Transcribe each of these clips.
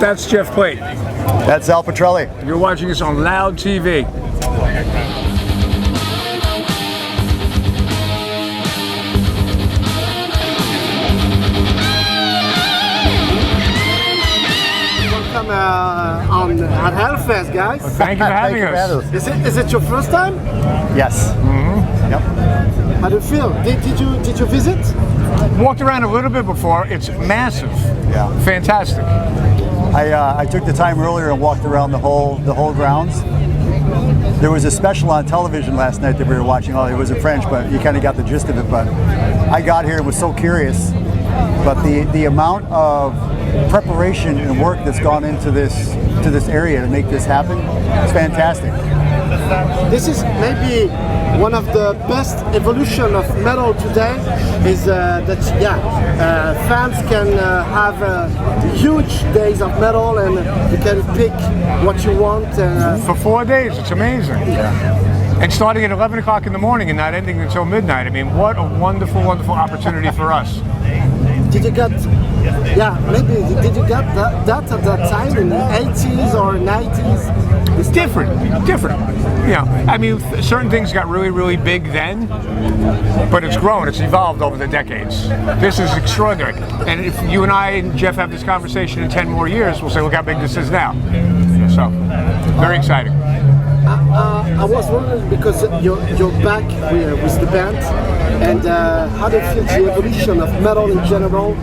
That's Jeff Plate. That's Al Pitrelli. You're watching us on Loud TV. Welcome at Hellfest, guys. Thank you for having us. Is it your first time? Yes. Mm-hmm. Yep. How do you feel? Did you visit? Walked around a little bit before. It's massive. Yeah. Fantastic. I took the time earlier and walked around the whole grounds. There was a special on television last night that we were watching. Oh, it was in French, but you kind of got the gist of it. But I got here and was so curious. But the amount of preparation and work that's gone into this area to make this happen is fantastic. This is maybe one of the best evolution of metal today. Is that fans can have huge days of metal and you can pick what you want. For 4 days, it's amazing. Yeah. And starting at 11 o'clock in the morning and not ending until midnight. I mean, what a wonderful, wonderful opportunity for us. Did you get, did you get that at that time in the 80s or 90s? It's different. You know, I mean, certain things got really, really big then, but it's grown, it's evolved over the decades. This is extraordinary. And if you and I and Jeff have this conversation in 10 more years, we'll say, look how big this is now. So, very exciting. I was wondering, because you're back with the band, and how do you feel the evolution of metal in general,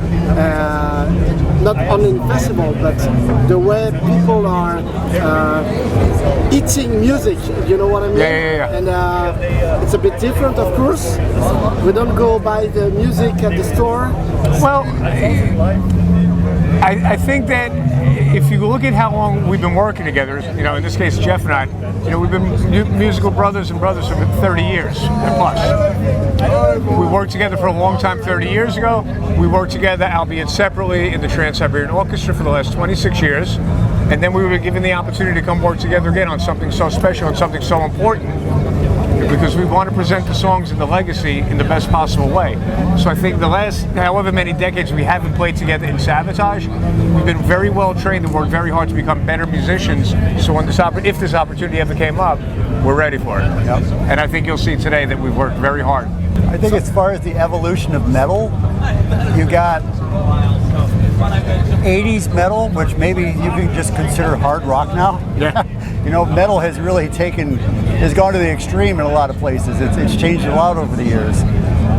not only in festival, but the way people are eating music, you know what I mean? Yeah. And it's a bit different, of course. We don't go buy the music at the store. Well, I think that if you look at how long we've been working together, you know, in this case, Jeff and I, you know, we've been musical brothers for 30 years and plus. We worked together for a long time 30 years ago. We worked together, albeit separately, in the Trans-Siberian Orchestra for the last 26 years. And then we were given the opportunity to come work together again on something so special and something so important, because we want to present the songs and the legacy in the best possible way. So I think the last however many decades we haven't played together in Savatage, we've been very well trained and worked very hard to become better musicians. So when if this opportunity ever came up, we're ready for it. Yep. And I think you'll see today that we've worked very hard. I think as far as the evolution of metal, you got 80s metal, which maybe you can just consider hard rock now. Yeah. You know, metal has really has gone to the extreme in a lot of places. It's changed a lot over the years.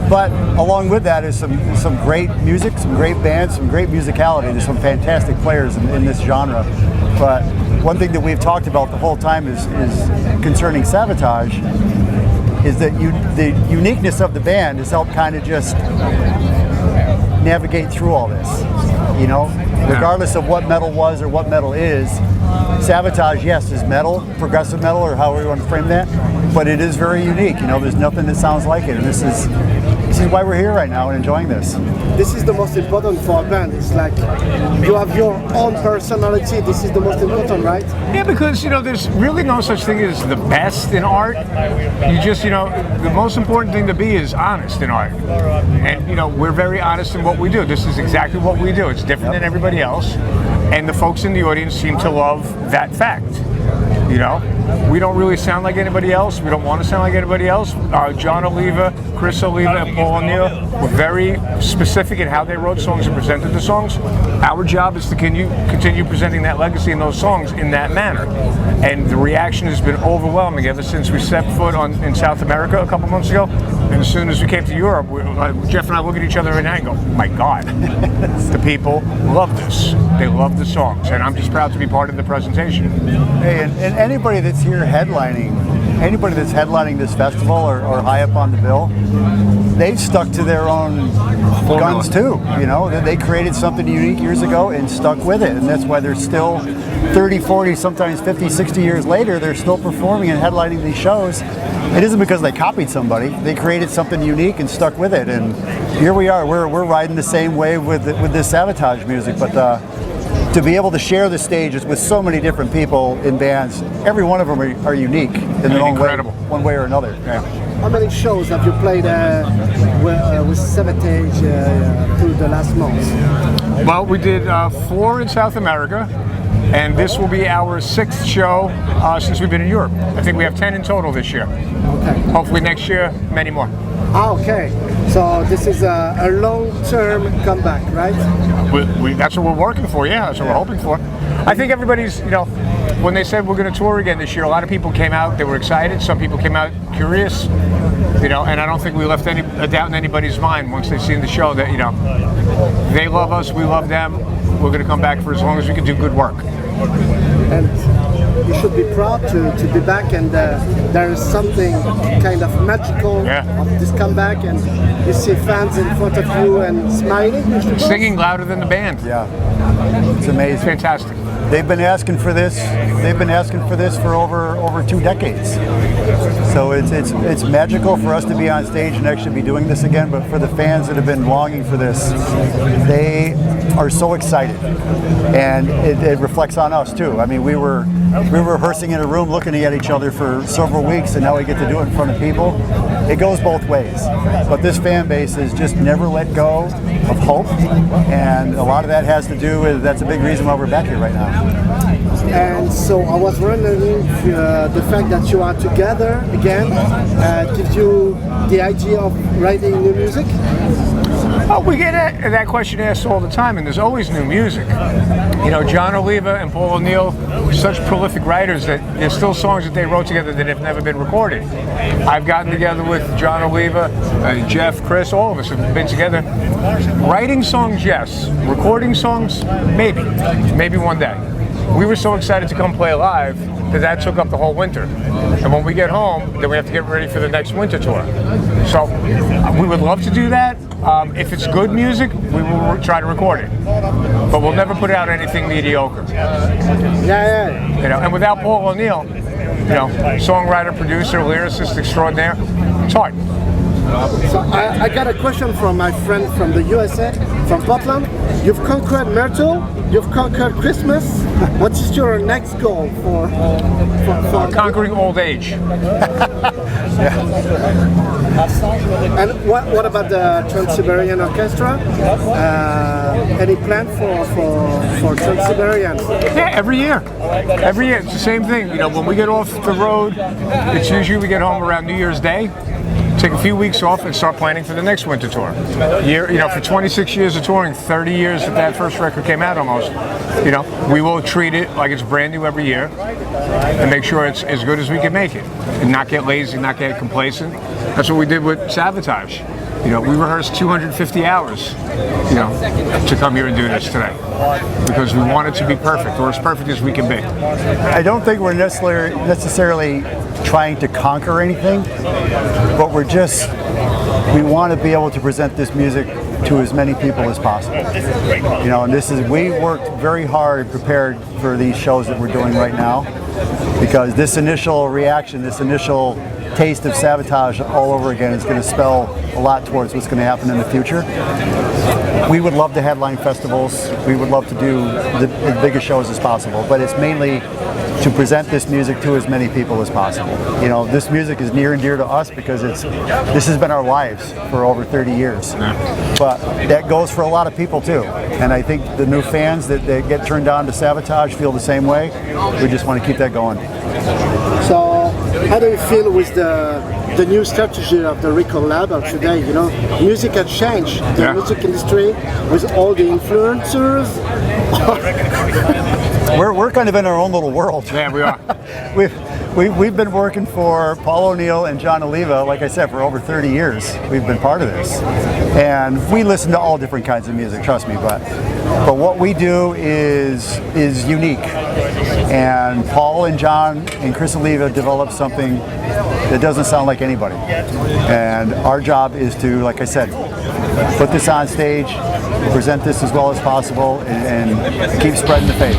But along with that is some great music, some great bands, some great musicality. There's some fantastic players in this genre. But one thing that we've talked about the whole time is concerning Savatage, is that the uniqueness of the band has helped kind of just navigate through all this. You know, regardless of what metal was or what metal is, Savatage, yes, is metal, progressive metal, or however you want to frame that, but it is very unique. You know, there's nothing that sounds like it, and this is why we're here right now and enjoying this. This is the most important for a band. It's like you have your own personality. This is the most important, right? Yeah, because, you know, there's really no such thing as the best in art. You just, you know, the most important thing to be is honest in art. And, you know, we're very honest in what we do. This is exactly what we do. It's different than everybody else. And the folks in the audience seem to love that fact. You know, we don't really sound like anybody else. We don't want to sound like anybody else. John Oliva, Chris Oliva, and Paul O'Neill were very specific in how they wrote songs and presented the songs. Our job is to continue presenting that legacy in those songs in that manner. And the reaction has been overwhelming ever since we set foot in South America a couple months ago. And as soon as we came to Europe, Jeff and I look at each other right now and go, my God, the people love this. They love the songs. And I'm just proud to be part of the presentation. Hey, and anybody that's here headlining this festival or high up on the bill, they've stuck to their own guns too. You know, they created something unique years ago and stuck with it, and that's why they're still 30, 40, sometimes 50, 60 years later, they're still performing and headlining these shows. It isn't because they copied somebody. They created something unique and stuck with it, and here we are. We're riding the same wave with this Savatage music, but to be able to share the stages with so many different people in bands. Every one of them are unique in their own way, one way or another. Yeah. How many shows have you played with Savatage through the last months? Well, we did 4 in South America, and this will be our 6th show since we've been in Europe. I think we have 10 in total this year. Okay. Hopefully next year, many more. Ah, okay. So this is a long-term comeback, right? That's what we're working for, yeah. That's what we're hoping for. I think everybody's, when they said we're going to tour again this year, a lot of people came out, they were excited. Some people came out curious, and I don't think we left a doubt in anybody's mind once they've seen the show that, they love us, we love them. We're going to come back for as long as we can do good work. And you should be proud to be back, and there is something kind of magical of this comeback, and you see fans in front of you and smiling. Singing louder than the band. Yeah, it's amazing. Fantastic. They've been asking for this. They've been asking for this for over 2 decades. So it's magical for us to be on stage and actually be doing this again. But for the fans that have been longing for this, they are so excited, and it reflects on us too. I mean, we were rehearsing in a room, looking at each other for several weeks, and now we get to do it in front of people. It goes both ways. But this fan base has just never let go of hope, and a lot of that has to do with, that's a big reason why we're back here right now. And so I was wondering if the fact that you are together again gives you the idea of writing new music? Oh, we get that question asked all the time, and there's always new music. John Oliva and Paul O'Neill were such prolific writers that there's still songs that they wrote together that have never been recorded. I've gotten together with John Oliva, Jeff, Chris, all of us have been together. Writing songs, yes. Recording songs, maybe one day. We were so excited to come play live that took up the whole winter. And when we get home, then we have to get ready for the next winter tour. So we would love to do that. If it's good music, we will try to record it. But we'll never put out anything mediocre. Yeah. And without Paul O'Neill, songwriter, producer, lyricist extraordinaire, it's hard. So I got a question from my friend from the USA, from Portland. You've conquered Myrtle, you've conquered Christmas. What is your next goal for conquering old age? And what about the Trans-Siberian Orchestra? Any plan for Trans-Siberian? Yeah, every year. Every year, it's the same thing. When we get off the road, it's usually we get home around New Year's Day. Take a few weeks off and start planning for the next winter tour. For 26 years of touring, 30 years that first record came out almost, we will treat it like it's brand new every year and make sure it's as good as we can make it and not get lazy, not get complacent. That's what we did with Savatage. We rehearsed 250 hours, to come here and do this today because we want it to be perfect, or as perfect as we can be. I don't think we're necessarily trying to conquer anything, but we want to be able to present this music to as many people as possible. And we worked very hard and prepared for these shows that we're doing right now, because this initial reaction, this initial taste of Savatage all over again is going to spell a lot towards what's going to happen in the future. We would love to headline festivals. We would love to do the biggest shows as possible, but it's mainly to present this music to as many people as possible. This music is near and dear to us because this has been our lives for over 30 years. But that goes for a lot of people too. And I think the new fans that get turned on to Savatage feel the same way. We just want to keep that going. So how do you feel with the new strategy of the record label today? Music has changed. The music industry with all the influencers. We're kind of in our own little world. Yeah, we are. We've been working for Paul O'Neill and John Oliva, like I said, for over 30 years. We've been part of this. And we listen to all different kinds of music, trust me, but what we do is unique. And Paul and John and Chris Oliva developed something that doesn't sound like anybody. And our job is to, like I said, put this on stage, present this as well as possible, and keep spreading the faith.